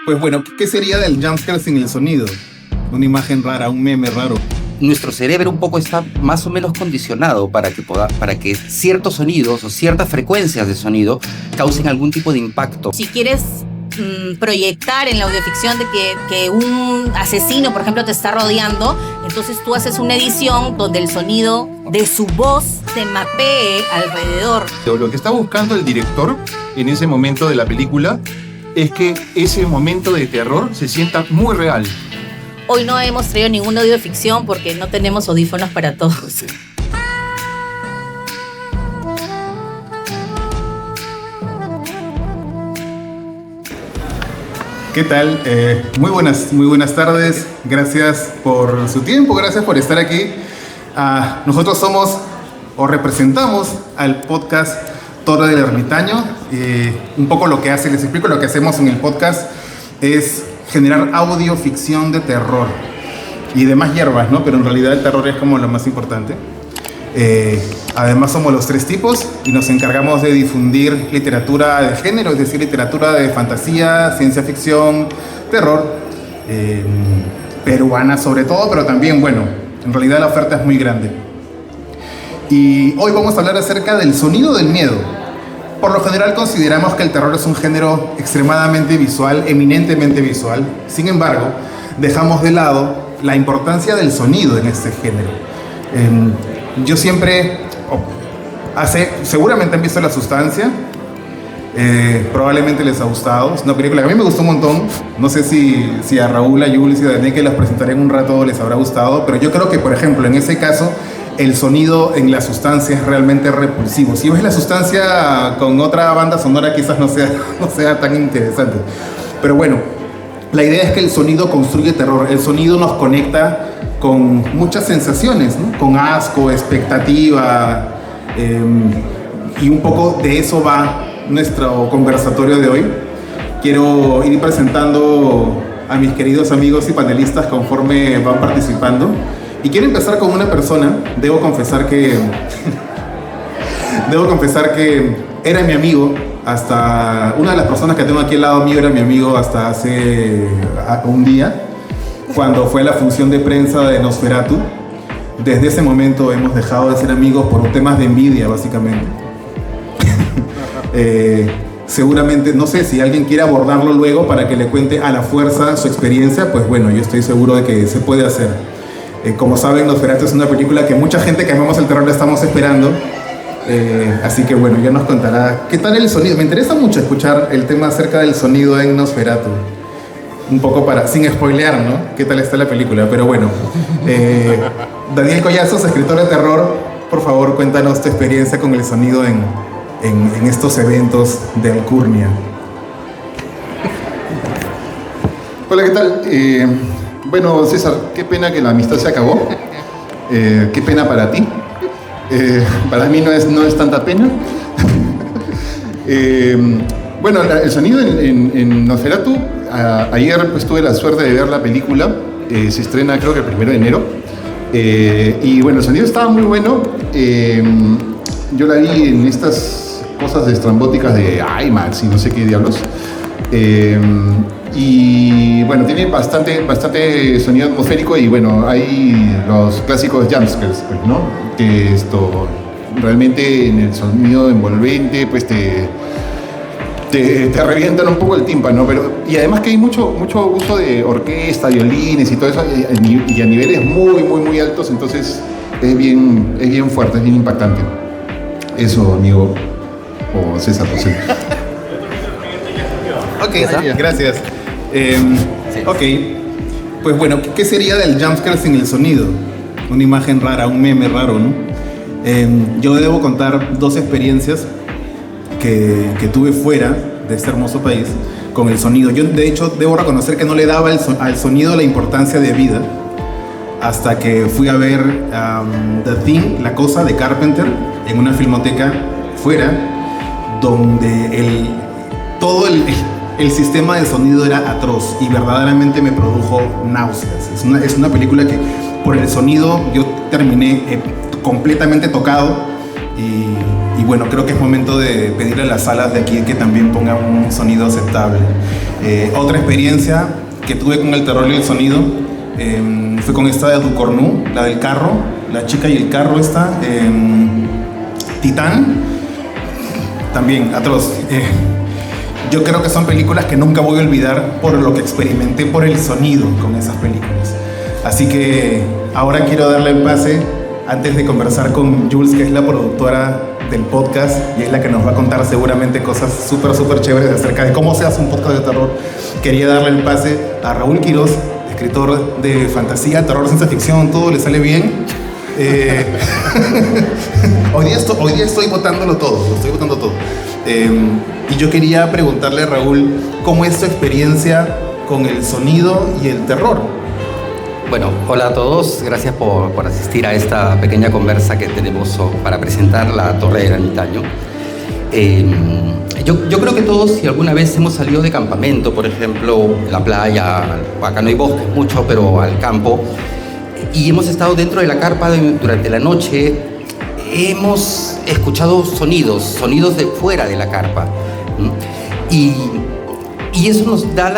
Pues bueno, ¿qué sería del jumpscare sin el sonido? Una imagen rara, un meme raro. Nuestro cerebro un poco está más o menos condicionado para que ciertos sonidos o ciertas frecuencias de sonido causen algún tipo de impacto. Si quieres proyectar en la audioficción de que un asesino, por ejemplo, te está rodeando, entonces tú haces una edición donde el sonido de su voz se mapee alrededor. Lo que está buscando el director en ese momento de la película es que ese momento de terror se sienta muy real. Hoy no hemos traído ninguna audioficción porque no tenemos audífonos para todos. ¿Qué tal? Muy buenas tardes. Gracias por su tiempo, gracias por estar aquí. Nosotros somos o representamos al podcast Torre del Ermitaño. Un poco lo que hace, les explico lo que hacemos en el podcast, es generar audioficción de terror y demás hierbas, ¿no? Pero en realidad el terror es como lo más importante. Además somos los tres tipos y nos encargamos de difundir literatura de género, es decir, literatura de fantasía, ciencia ficción, terror, peruana sobre todo, pero también, bueno, en realidad la oferta es muy grande. Y hoy vamos a hablar acerca del sonido del miedo. Por lo general consideramos que el terror es un género extremadamente visual, eminentemente visual. Sin embargo, dejamos de lado la importancia del sonido en este género. Yo siempre, seguramente han visto La Sustancia, probablemente les ha gustado. Es una película que a mí me gustó un montón. No sé si a Raúl, a Jules y a Daniel, que las presentaré en un rato, les habrá gustado, pero yo creo que, por ejemplo, en ese caso, el sonido en La Sustancia es realmente repulsivo. Si ves La Sustancia con otra banda sonora, quizás no sea tan interesante. Pero bueno, la idea es que el sonido construye terror. El sonido nos conecta con muchas sensaciones, ¿no? Con asco, expectativa, y un poco de eso va nuestro conversatorio de hoy. Quiero ir presentando a mis queridos amigos y panelistas conforme van participando. Y quiero empezar con una persona, debo confesar que era mi amigo, hasta una de las personas que tengo aquí al lado mío era mi amigo hasta hace un día, cuando fue la función de prensa de Nosferatu. Desde ese momento hemos dejado de ser amigos por temas de envidia, básicamente. Seguramente, no sé si alguien quiere abordarlo luego para que le cuente a la fuerza su experiencia, pues bueno, yo estoy seguro de que se puede hacer. Como saben, Nosferatu es una película que mucha gente que amamos el terror la estamos esperando. Así que bueno, ya nos contará qué tal el sonido. Me interesa mucho escuchar el tema acerca del sonido en Nosferatu. Un poco sin spoilear, ¿no? ¿Qué tal está la película? Pero bueno, Daniel Collazos, escritor de terror, por favor, cuéntanos tu experiencia con el sonido en estos eventos de Alcurnia. Hola, ¿qué tal? Bueno, César, qué pena que la amistad se acabó. Qué pena para ti. Para mí no es tanta pena. Bueno, el sonido en Nosferatu, ayer pues tuve la suerte de ver la película. Se estrena creo que el 1 de enero. Y bueno, el sonido estaba muy bueno. Yo la vi en estas cosas estrambóticas de IMAX y no sé qué diablos. Y bueno, tiene bastante sonido atmosférico y bueno, hay los clásicos jumpscares, pues, ¿no? Que esto realmente en el sonido envolvente pues te revientan un poco el tímpano, y además que hay mucho uso de orquesta, violines y todo eso, y a niveles muy altos, entonces es bien fuerte, es bien impactante. Eso, amigo, o César José. Ok, gracias. Ok, pues bueno, ¿qué sería del jumpscare sin el sonido? Una imagen rara, un meme raro, ¿no? Yo debo contar dos experiencias que tuve fuera de este hermoso país con el sonido. Yo, de hecho, debo reconocer que no le daba al sonido la importancia de vida hasta que fui a ver The Thing, La Cosa, de Carpenter, en una filmoteca fuera, donde todo el sistema de sonido era atroz y verdaderamente me produjo náuseas. Es una película que por el sonido yo terminé completamente tocado y bueno, creo que es momento de pedirle a las salas de aquí que también pongan un sonido aceptable. Otra experiencia que tuve con el terror y el sonido fue con esta de Ducornú, la del carro, la chica y el carro esta, Titán, también atroz. Yo creo que son películas que nunca voy a olvidar por lo que experimenté por el sonido con esas películas. Así que ahora quiero darle el pase, antes de conversar con Jules, que es la productora del podcast y es la que nos va a contar seguramente cosas súper chéveres acerca de cómo se hace un podcast de terror. Quería darle el pase a Raúl Quiroz, escritor de fantasía, terror, ciencia ficción, todo le sale bien. Hoy día estoy botándolo todo, lo estoy botando todo. Y yo quería preguntarle a Raúl, ¿cómo es tu experiencia con el sonido y el terror? Bueno, hola a todos, gracias por asistir a esta pequeña conversa que tenemos para presentar La Torre del Ermitaño. Yo creo que todos, si alguna vez hemos salido de campamento, por ejemplo, la playa, acá no hay bosques mucho, pero al campo, y hemos estado dentro de la carpa durante la noche, hemos escuchado sonidos de fuera de la carpa. Y eso nos da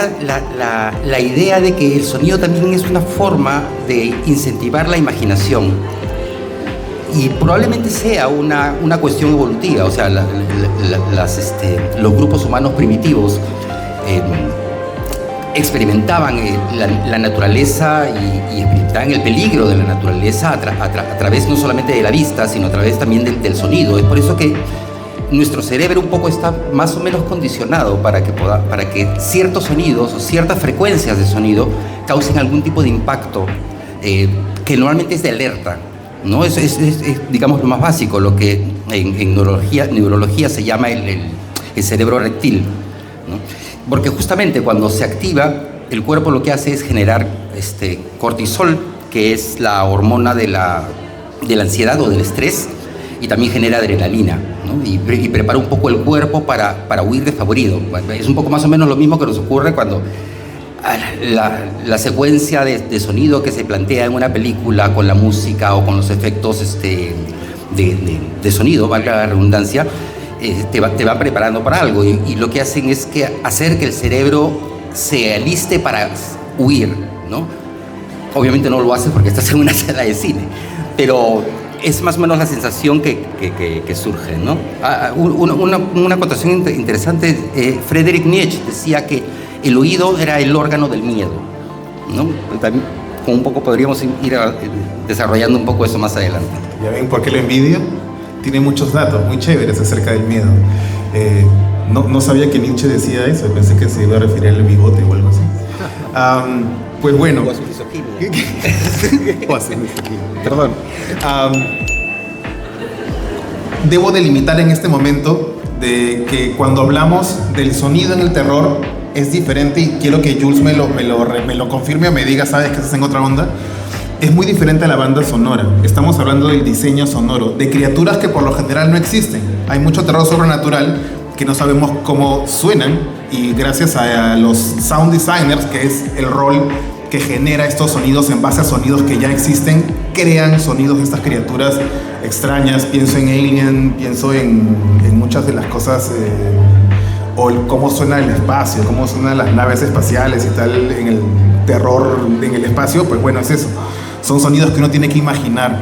la idea de que el sonido también es una forma de incentivar la imaginación. Y probablemente sea una cuestión evolutiva, o sea, los grupos humanos primitivos experimentaban la naturaleza y experimentaban el peligro de la naturaleza a través no solamente de la vista, sino a través también del sonido. Es por eso que nuestro cerebro un poco está más o menos condicionado para que ciertos sonidos o ciertas frecuencias de sonido causen algún tipo de impacto que normalmente es de alerta, ¿no? Es digamos lo más básico, lo que en neurología se llama el cerebro reptil, ¿no? Porque justamente cuando se activa, el cuerpo lo que hace es generar cortisol, que es la hormona de la ansiedad o del estrés, y también genera adrenalina, ¿no? Y prepara un poco el cuerpo para huir desfavorido. Es un poco más o menos lo mismo que nos ocurre cuando la secuencia de sonido que se plantea en una película con la música o con los efectos de sonido, valga la redundancia, te va preparando para algo, y lo que hacen es hacer que el cerebro se aliste para huir, ¿no? Obviamente no lo hace porque estás en una sala de cine, pero es más o menos la sensación que surge, ¿no? Una acotación interesante, Friedrich Nietzsche decía que el oído era el órgano del miedo, ¿no? También, un poco podríamos ir desarrollando un poco eso más adelante. ¿Ya ven por qué lo envidio? Tiene muchos datos muy chéveres acerca del miedo. No sabía que Nietzsche decía eso, pensé que se iba a referir al bigote o algo así. Pues bueno. O a su misoginia. O a su misoginia. Perdón. Debo delimitar en este momento de que cuando hablamos del sonido en el terror es diferente, y quiero que Jules me lo confirme o me diga, ¿sabes que estás en otra onda? Es muy diferente a la banda sonora. Estamos hablando del diseño sonoro, de criaturas que por lo general no existen. Hay mucho terror sobrenatural que no sabemos cómo suenan, y gracias a los sound designers, que es el rol que genera estos sonidos en base a sonidos que ya existen, crean sonidos de estas criaturas extrañas. Pienso en Alien, pienso en muchas de las cosas, o cómo suena el espacio, cómo suenan las naves espaciales y tal, en el terror en el espacio. Pues bueno, es eso. Son sonidos que uno tiene que imaginar.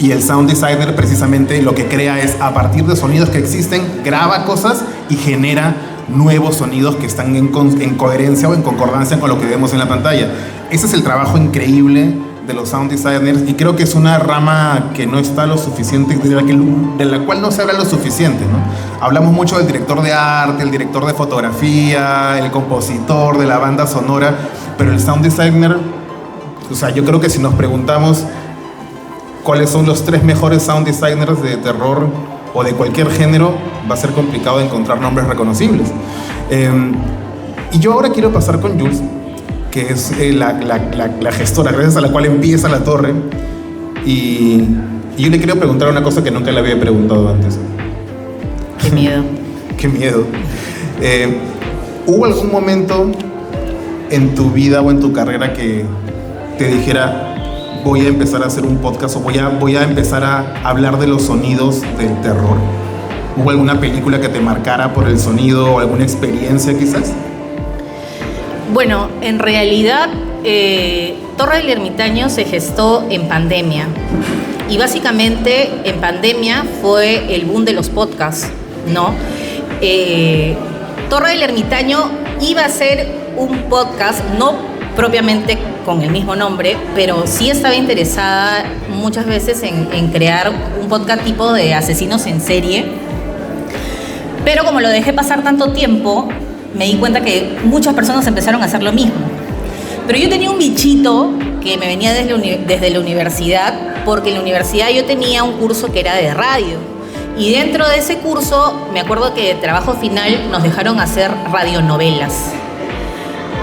Y el sound designer precisamente lo que crea es, a partir de sonidos que existen, graba cosas y genera nuevos sonidos que están en coherencia o en concordancia con lo que vemos en la pantalla. Ese es el trabajo increíble de los sound designers, y creo que es una rama que no está lo suficiente, de la cual no se habla lo suficiente, ¿no? Hablamos mucho del director de arte, el director de fotografía, el compositor de la banda sonora, pero el sound designer, o sea, yo creo que si nos preguntamos cuáles son los 3 mejores sound designers de terror o de cualquier género, va a ser complicado encontrar nombres reconocibles. Y yo ahora quiero pasar con Jules, que es la gestora, gracias a la cual empieza La Torre. Y yo le quiero preguntar una cosa que nunca le había preguntado antes. Qué miedo. Qué miedo. ¿Hubo algún momento en tu vida o en tu carrera que te dijera, voy a empezar a hacer un podcast, o voy a empezar a hablar de los sonidos del terror? ¿Hubo alguna película que te marcara por el sonido o alguna experiencia quizás? Bueno, en realidad Torre del Ermitaño se gestó en pandemia y básicamente en pandemia fue el boom de los podcasts, ¿no? Torre del Ermitaño iba a ser un podcast, no propiamente con el mismo nombre, pero sí estaba interesada muchas veces en crear un podcast tipo de asesinos en serie. Pero como lo dejé pasar tanto tiempo, me di cuenta que muchas personas empezaron a hacer lo mismo. Pero yo tenía un bichito que me venía desde la universidad, porque en la universidad yo tenía un curso que era de radio. Y dentro de ese curso, me acuerdo que de trabajo final nos dejaron hacer radionovelas.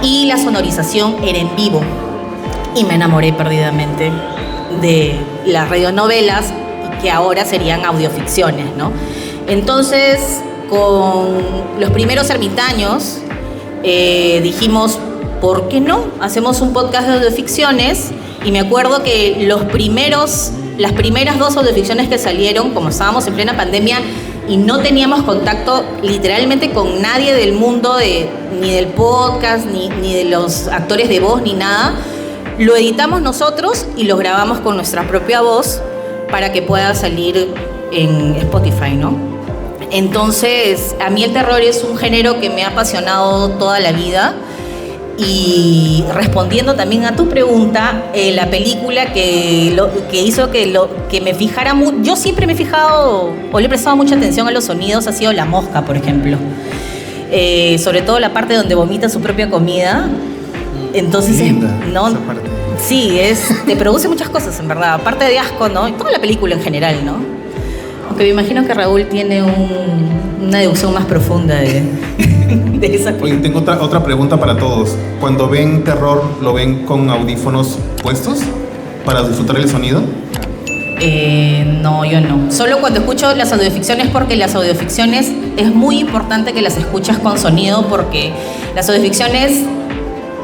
Y la sonorización era en vivo. Y me enamoré perdidamente de las radionovelas, que ahora serían audioficciones, ¿no? Entonces, con los primeros ermitaños, dijimos, ¿por qué no? Hacemos un podcast de audioficciones. Y me acuerdo que las primeras 2 audioficciones que salieron, como estábamos en plena pandemia y no teníamos contacto literalmente con nadie del mundo, ni del podcast, ni de los actores de voz, ni nada, lo editamos nosotros y lo grabamos con nuestra propia voz para que pueda salir en Spotify, ¿no? Entonces, a mí el terror es un género que me ha apasionado toda la vida. Y respondiendo también a tu pregunta, la película que hizo que me fijara mucho, yo siempre me he fijado o le he prestado mucha atención a los sonidos, ha sido La Mosca, por ejemplo. Sobre todo la parte donde vomita su propia comida. Entonces, linda, ¿no? esa parte. Sí, te produce muchas cosas, en verdad. Aparte de asco, ¿no? Y toda la película en general, ¿no? Aunque me imagino que Raúl tiene una deducción más profunda de esa película. Oye, tengo otra pregunta para todos. Cuando ven terror, ¿lo ven con audífonos puestos para disfrutar el sonido? No, yo no. Solo cuando escucho las audioficciones, porque las audioficciones es muy importante que las escuchas con sonido, porque las audioficciones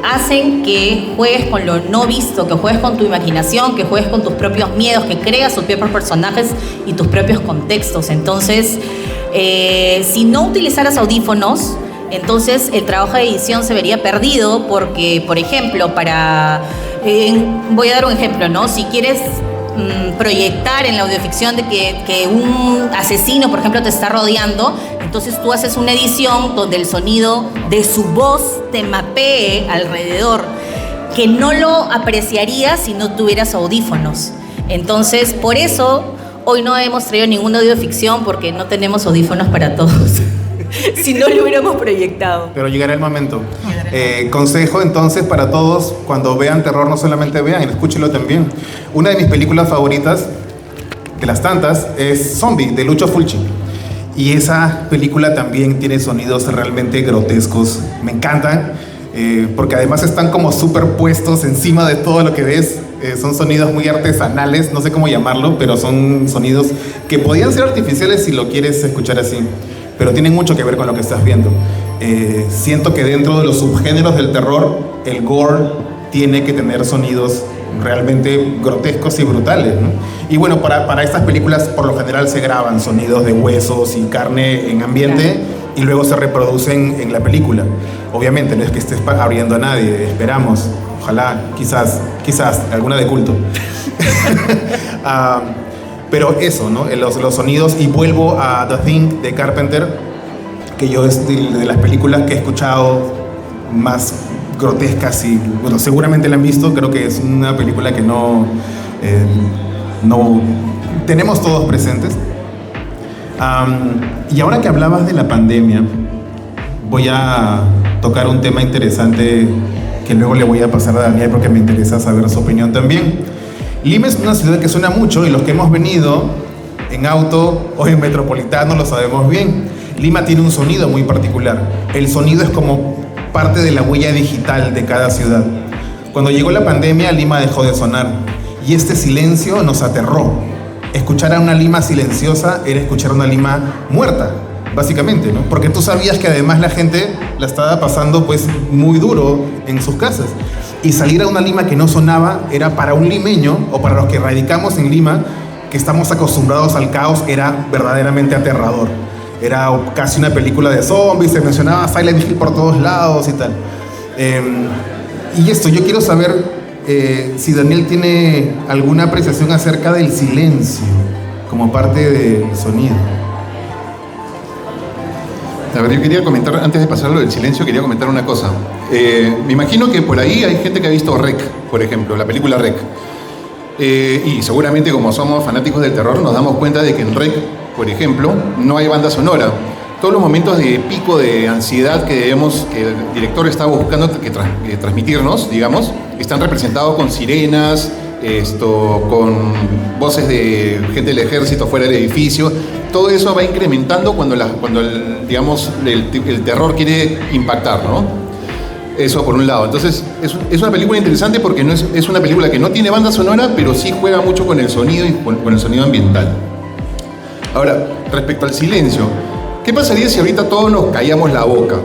hacen que juegues con lo no visto, que juegues con tu imaginación, que juegues con tus propios miedos, que creas tus propios personajes y tus propios contextos. Entonces, si no utilizaras audífonos, entonces el trabajo de edición se vería perdido, porque, por ejemplo, voy a dar un ejemplo, ¿no? Si quieres proyectar en la audioficción de que un asesino, por ejemplo, te está rodeando, entonces tú haces una edición donde el sonido de su voz te mapee alrededor, que no lo apreciarías si no tuvieras audífonos. Entonces, por eso hoy no hemos traído ninguna audioficción, porque no tenemos audífonos para todos. Si no lo hubiéramos proyectado. Pero llegará el momento. Consejo entonces para todos, cuando vean terror, no solamente vean, escúchenlo también. Una de mis películas favoritas, de las tantas, es Zombie, de Lucio Fulci. Y esa película también tiene sonidos realmente grotescos. Me encantan, porque además están como superpuestos encima de todo lo que ves. Son sonidos muy artesanales, no sé cómo llamarlo, pero son sonidos que podían ser artificiales si lo quieres escuchar así, pero tienen mucho que ver con lo que estás viendo. Siento que dentro de los subgéneros del terror, el gore tiene que tener sonidos realmente grotescos y brutales, ¿no? Y bueno, para estas películas por lo general se graban sonidos de huesos y carne en ambiente y luego se reproducen en la película. Obviamente no es que estés abriendo a nadie, esperamos, ojalá, quizás, alguna de culto. Pero eso, ¿no? Los sonidos, y vuelvo a The Thing de Carpenter, que yo es de las películas que he escuchado más grotescas y, bueno, seguramente la han visto, creo que es una película que no tenemos todos presentes. Y ahora que hablabas de la pandemia, voy a tocar un tema interesante que luego le voy a pasar a Daniel porque me interesa saber su opinión también. Lima es una ciudad que suena mucho y los que hemos venido en auto o en metropolitano lo sabemos bien. Lima tiene un sonido muy particular. El sonido es como parte de la huella digital de cada ciudad. Cuando llegó la pandemia, Lima dejó de sonar y este silencio nos aterró. Escuchar a una Lima silenciosa era escuchar a una Lima muerta, básicamente, ¿no? Porque tú sabías que además la gente la estaba pasando pues muy duro en sus casas. Y salir a una Lima que no sonaba era para un limeño, o para los que radicamos en Lima, que estamos acostumbrados al caos, era verdaderamente aterrador. era casi una película de zombies, se mencionaba Silent Hill por todos lados y tal. Y esto, yo quiero saber si Daniel tiene alguna apreciación acerca del silencio como parte del sonido. A ver, yo quería comentar, antes de pasarlo del silencio, quería comentar una cosa. Me imagino que por ahí hay gente que ha visto REC, por ejemplo, la película REC. Y seguramente como somos fanáticos del terror nos damos cuenta de que en REC, por ejemplo, no hay banda sonora. Todos los momentos de pico de ansiedad que el director está buscando transmitirnos, digamos, están representados con sirenas, con voces de gente del ejército fuera del edificio. Todo eso va incrementando cuando el terror quiere impactar, ¿no? Eso por un lado. Entonces, es una película interesante porque es una película que no tiene banda sonora, pero sí juega mucho con el sonido y con el sonido ambiental. Ahora, respecto al silencio, ¿qué pasaría si ahorita todos nos callamos la boca?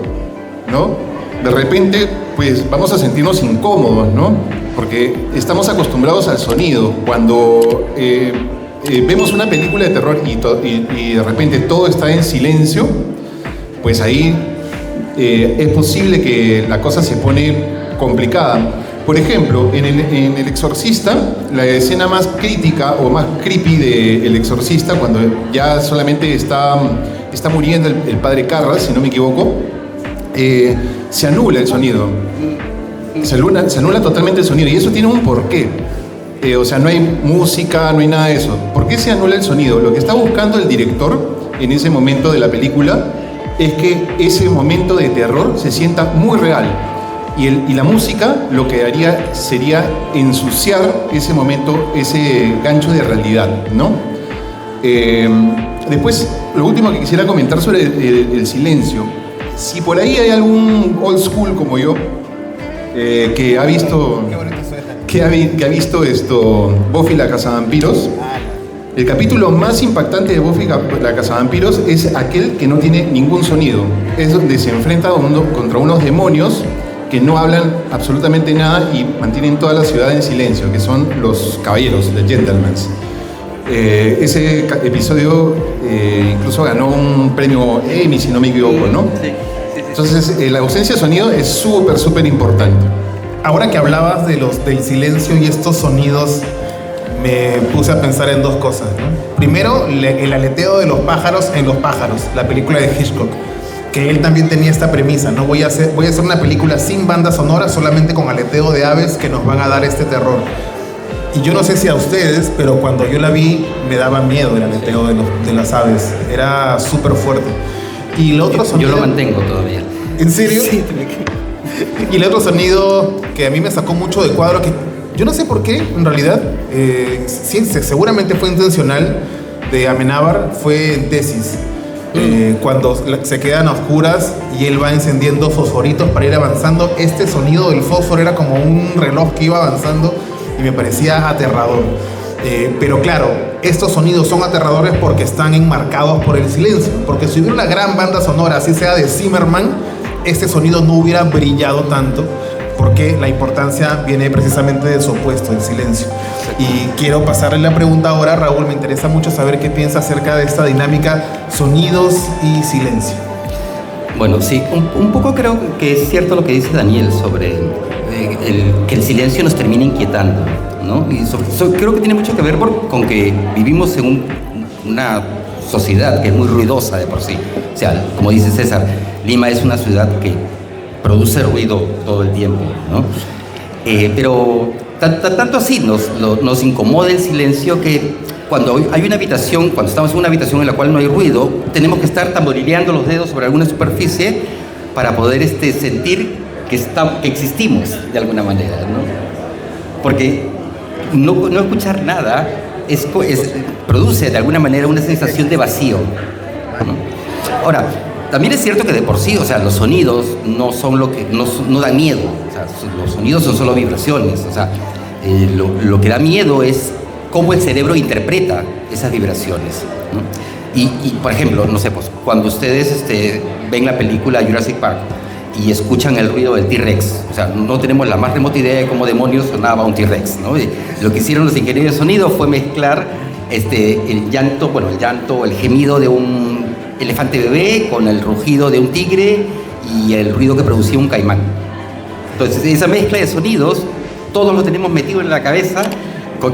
¿No? De repente, pues vamos a sentirnos incómodos, ¿no? Porque estamos acostumbrados al sonido. Cuando vemos una película de terror y de repente todo está en silencio, pues ahí es posible que la cosa se pone complicada. Por ejemplo, en El Exorcista, la escena más crítica o más creepy de El Exorcista, cuando ya solamente está muriendo el padre Carras, si no me equivoco, se anula el sonido. Se anula totalmente el sonido, y eso tiene un porqué. O sea, no hay música, no hay nada de eso. ¿Por qué se anula el sonido? Lo que está buscando el director en ese momento de la película es que ese momento de terror se sienta muy real. Y la música lo que haría sería ensuciar ese momento, ese gancho de realidad, ¿no? Después, lo último que quisiera comentar sobre el silencio. Si por ahí hay algún old school como yo, que ha visto Buffy la Cazavampiros, el capítulo más impactante de Buffy la Cazavampiros es aquel que no tiene ningún sonido. Es donde se enfrenta contra unos demonios que no hablan absolutamente nada y mantienen toda la ciudad en silencio, que son los caballeros, the gentlemen. Ese episodio incluso ganó un premio Emmy, si no me equivoco, ¿no? Sí. Entonces, la ausencia de sonido es súper importante. Ahora que hablabas del silencio y estos sonidos, me puse a pensar en dos cosas, ¿no? Primero, el aleteo de los pájaros en Los pájaros, la película de Hitchcock, que él también tenía esta premisa, ¿no? Voy a hacer una película sin banda sonora, solamente con aleteo de aves que nos van a dar este terror. Y yo no sé si a ustedes, pero cuando yo la vi me daba miedo el aleteo de las aves, era súper fuerte. Y el otro sonido... Yo lo mantengo todavía. ¿En serio? Sí. Y el otro sonido que a mí me sacó mucho de cuadro, que yo no sé por qué, en realidad, seguramente fue intencional, de Amenábar, fue en Tesis. Cuando se quedan a oscuras y él va encendiendo fosforitos para ir avanzando, este sonido del fósforo era como un reloj que iba avanzando y me parecía aterrador. Pero claro, estos sonidos son aterradores porque están enmarcados por el silencio, porque si hubiera una gran banda sonora, así sea de Zimmerman, este sonido no hubiera brillado tanto, porque la importancia viene precisamente de su opuesto, el silencio. Y quiero pasarle la pregunta ahora a Raúl. Me interesa mucho saber qué piensa acerca de esta dinámica sonidos y silencio. Bueno, sí, un poco creo que es cierto lo que dice Daniel sobre que el silencio nos termina inquietando, ¿no? Y creo que tiene mucho que ver con que vivimos en una sociedad que es muy ruidosa de por sí. O sea, como dice César, Lima es una ciudad que produce ruido todo el tiempo, ¿no? Pero tanto así nos incomoda el silencio que cuando hay una habitación, cuando estamos en una habitación en la cual no hay ruido, tenemos que estar tamborileando los dedos sobre alguna superficie para poder sentir que existimos de alguna manera, ¿no? Porque no escuchar nada produce de alguna manera una sensación de vacío, ¿no? Ahora, también es cierto que de por sí, o sea, los sonidos no son no dan miedo. O sea, los sonidos son solo vibraciones. O sea, lo que da miedo es cómo el cerebro interpreta esas vibraciones, ¿no? Y por ejemplo, no sé, pues cuando ustedes ven la película Jurassic Park y escuchan el ruido del T-Rex, o sea, no tenemos la más remota idea de cómo demonios sonaba un T-Rex, ¿no? Y lo que hicieron los ingenieros de sonido fue mezclar el llanto, el gemido de un elefante bebé con el rugido de un tigre y el ruido que producía un caimán. Entonces, esa mezcla de sonidos, todos lo tenemos metido en la cabeza,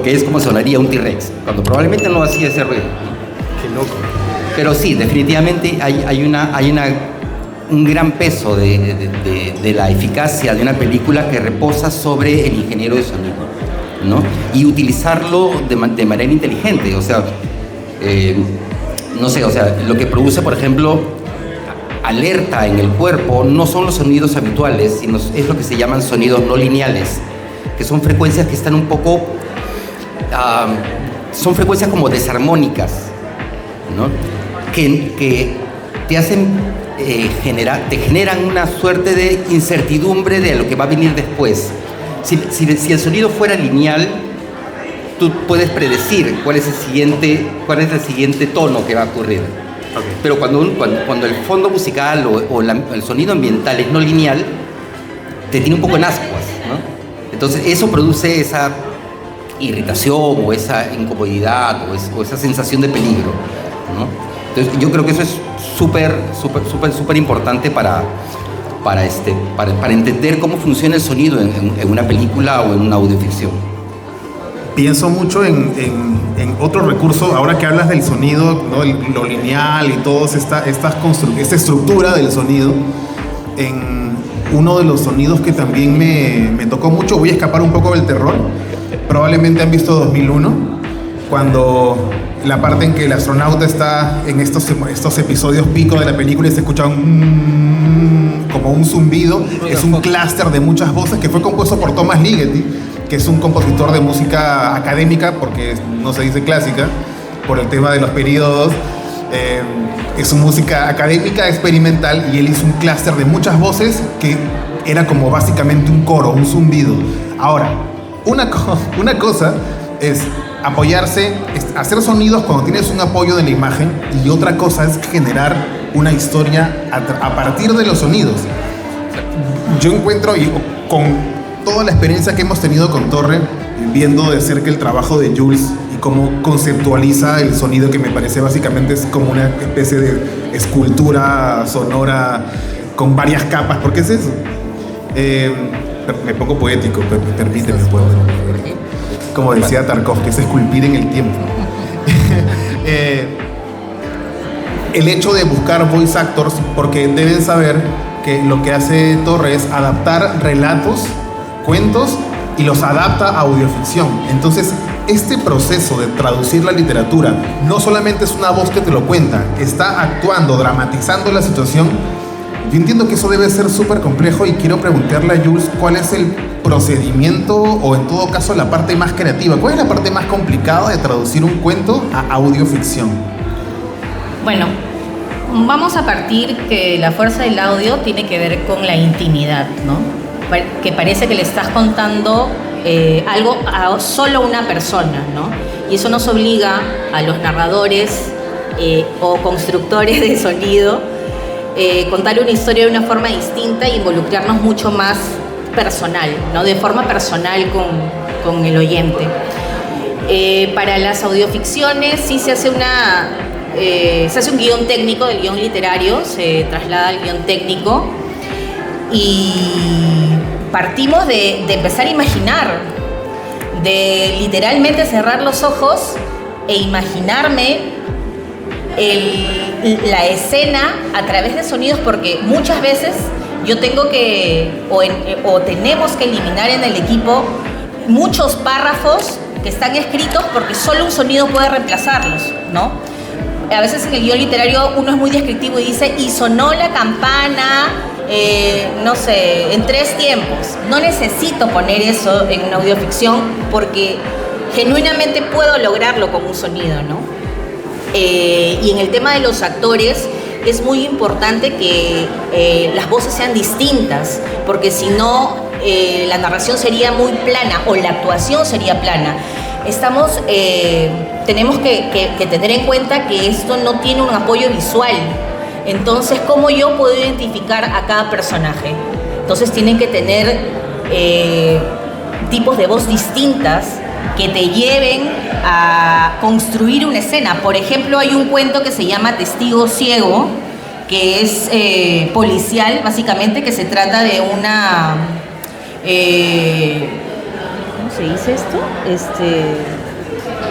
que es como sonaría un T-Rex, cuando probablemente no hacía ese ruido. Qué loco. Pero sí, definitivamente hay un gran peso de la eficacia de una película que reposa sobre el ingeniero de sonido, ¿no? Y utilizarlo de manera inteligente, o sea, no sé, o sea, lo que produce, por ejemplo, alerta en el cuerpo no son los sonidos habituales, sino es lo que se llaman sonidos no lineales, que son frecuencias que están un poco, son frecuencias como desarmónicas, ¿no? Que te hacen te generan una suerte de incertidumbre de lo que va a venir después. Si el sonido fuera lineal, tú puedes predecir cuál es el siguiente tono que va a ocurrir. Okay. Pero cuando el fondo musical o el sonido ambiental es no lineal, te tiene un poco en ascuas, ¿no? Entonces eso produce esa irritación o esa incomodidad o esa sensación de peligro, ¿no? Entonces yo creo que eso es súper importante para entender cómo funciona el sonido en una película o en una audioficción. Pienso mucho en otro recurso, ahora que hablas del sonido, ¿no? Lo lineal y toda esta estructura del sonido, en uno de los sonidos que también me tocó mucho, voy a escapar un poco del terror, probablemente han visto 2001, cuando la parte en que el astronauta está en estos episodios pico de la película y se escucha como un zumbido, es un clúster de muchas voces que fue compuesto por Thomas Ligeti, que es un compositor de música académica, porque no se dice clásica, por el tema de los periodos. Es una música académica experimental y él hizo un clúster de muchas voces que era como básicamente un coro, un zumbido. Ahora, una cosa es apoyarse, hacer sonidos cuando tienes un apoyo de la imagen, y otra cosa es generar una historia a partir de los sonidos. Yo encuentro, y con toda la experiencia que hemos tenido con Torre, viendo de cerca el trabajo de Jules y cómo conceptualiza el sonido, que me parece básicamente es como una especie de escultura sonora con varias capas, porque es eso. Me pongo poético, permíteme, puedo. Como decía Tarkovsky, es esculpir en el tiempo. El hecho de buscar voice actors, porque deben saber que lo que hace Torre es adaptar relatos, cuentos, y los adapta a audioficción. Entonces, este proceso de traducir la literatura no solamente es una voz que te lo cuenta, está actuando, dramatizando la situación. Yo entiendo que eso debe ser súper complejo, y quiero preguntarle a Jules cuál es el procedimiento, o en todo caso la parte más creativa. ¿Cuál es la parte más complicada de traducir un cuento a audioficción? Bueno, vamos a partir que la fuerza del audio tiene que ver con la intimidad, ¿no? Que parece que le estás contando algo a solo una persona, ¿no? Y eso nos obliga a los narradores o constructores de sonido contar una historia de una forma distinta e involucrarnos mucho más personal, ¿no? De forma personal con el oyente. Para las audioficciones sí se hace un guión técnico del guión literario, se traslada al guión técnico, y partimos de empezar a imaginar, de literalmente cerrar los ojos e imaginarme la escena a través de sonidos, porque muchas veces yo tengo que, o tenemos que eliminar en el equipo muchos párrafos que están escritos porque solo un sonido puede reemplazarlos, ¿no? A veces en el guión literario uno es muy descriptivo y dice, y sonó la campana, no sé, en 3 tiempos. No necesito poner eso en una audioficción porque genuinamente puedo lograrlo con un sonido, ¿no? Y en el tema de los actores es muy importante que las voces sean distintas, porque si no la narración sería muy plana o la actuación sería plana. Tenemos que tener en cuenta que esto no tiene un apoyo visual. Entonces, ¿cómo yo puedo identificar a cada personaje? Entonces tienen que tener tipos de voz distintas que te lleven a construir una escena. Por ejemplo, hay un cuento que se llama Testigo Ciego, que es policial, básicamente, que se trata de una... ¿cómo se dice esto?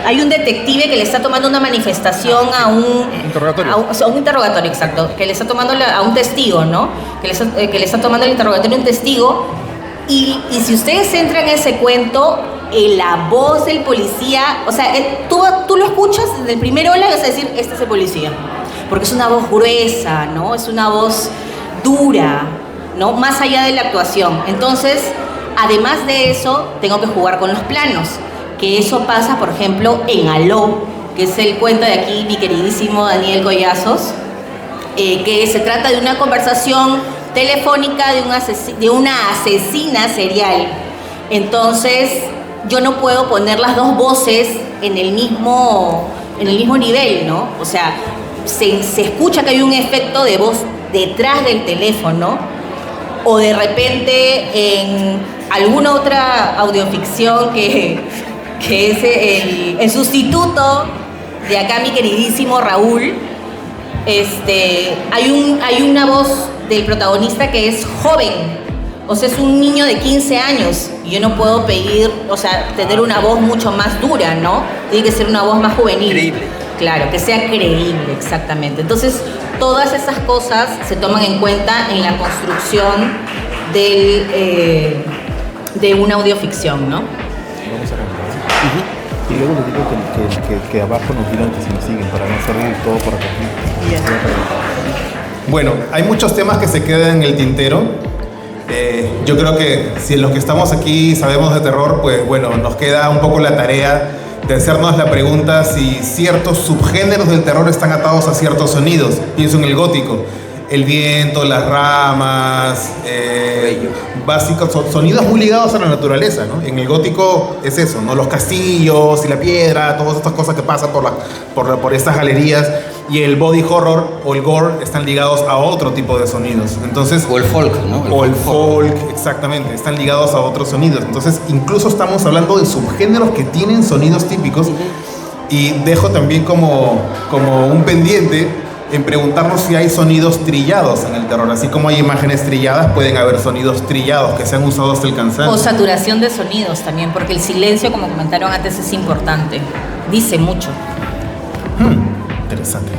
Hay un detective que le está tomando una manifestación a un interrogatorio. A un interrogatorio, exacto, que le está tomando a un testigo, ¿no? Que le está tomando el interrogatorio a un testigo. Y si ustedes entran en ese cuento, la voz del policía, o sea, tú lo escuchas desde el primer hola y vas a decir, este es el policía. Porque es una voz gruesa, ¿no? Es una voz dura, ¿no? Más allá de la actuación. Entonces, además de eso, tengo que jugar con los planos. Que eso pasa, por ejemplo, en Aló, que es el cuento de aquí, mi queridísimo Daniel Collazos, que se trata de una conversación telefónica de una asesina serial. Entonces, yo no puedo poner las dos voces en el mismo nivel, ¿no? O sea, se escucha que hay un efecto de voz detrás del teléfono, o de repente en alguna otra audioficción que es el sustituto de acá, mi queridísimo Raúl, hay una voz del protagonista que es joven, o sea, es un niño de 15 años, y yo no puedo pedir, o sea, tener una voz mucho más dura, ¿no? Tiene que ser una voz más juvenil. Creíble. Claro, que sea creíble, exactamente. Entonces, todas esas cosas se toman en cuenta en la construcción de una audioficción, ¿no? Vamos a cambiar. Y luego les digo que abajo nos dirán que si nos siguen para no hacer todo por acá. Bueno, hay muchos temas que se quedan en el tintero. Yo creo que si los que estamos aquí sabemos de terror, pues bueno, nos queda un poco la tarea de hacernos la pregunta si ciertos subgéneros del terror están atados a ciertos sonidos. Pienso en el gótico. El viento, las ramas, básicos, sonidos muy ligados a la naturaleza, ¿no? En el gótico es eso, ¿no? Los castillos y la piedra, todas estas cosas que pasan por estas galerías. Y el body horror o el gore están ligados a otro tipo de sonidos. Entonces, O el folk, ¿no? o el folk, exactamente, están ligados a otros sonidos. Entonces, incluso estamos hablando de subgéneros que tienen sonidos típicos. Y dejo también como un pendiente en preguntarnos si hay sonidos trillados en el terror. Así como hay imágenes trilladas, pueden haber sonidos trillados que se han usado hasta el cansancio. O saturación de sonidos también, porque el silencio, como comentaron antes, es importante. Dice mucho. Interesante.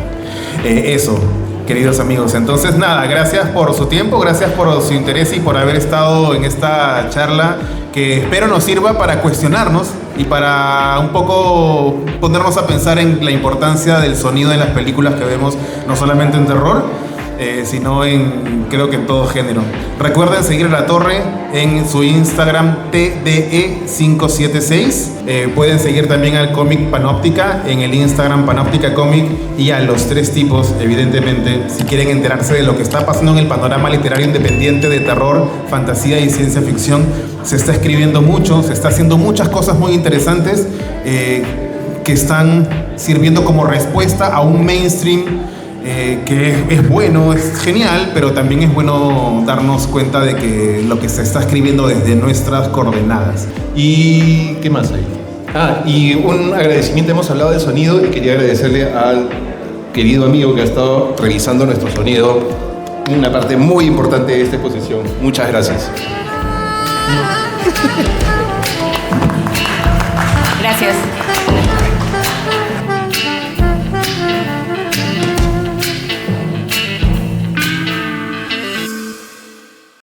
Eso, queridos amigos. Entonces, nada, gracias por su tiempo, gracias por su interés y por haber estado en esta charla que espero nos sirva para cuestionarnos y para un poco ponernos a pensar en la importancia del sonido en las películas que vemos, no solamente en terror, sino creo que en todo género. Recuerden seguir a La Torre en su Instagram TDE576. Pueden seguir también al cómic Panóptica en el Instagram Panóptica Comic, y a los tres tipos, evidentemente, si quieren enterarse de lo que está pasando en el panorama literario independiente de terror, fantasía y ciencia ficción. Se está escribiendo mucho, se está haciendo muchas cosas muy interesantes que están sirviendo como respuesta a un mainstream que es bueno, es genial, pero también es bueno darnos cuenta de que lo que se está escribiendo desde nuestras coordenadas. ¿Y qué más hay? Y un agradecimiento, hemos hablado del sonido y quería agradecerle al querido amigo que ha estado revisando nuestro sonido, una parte muy importante de esta exposición. Muchas gracias. Gracias.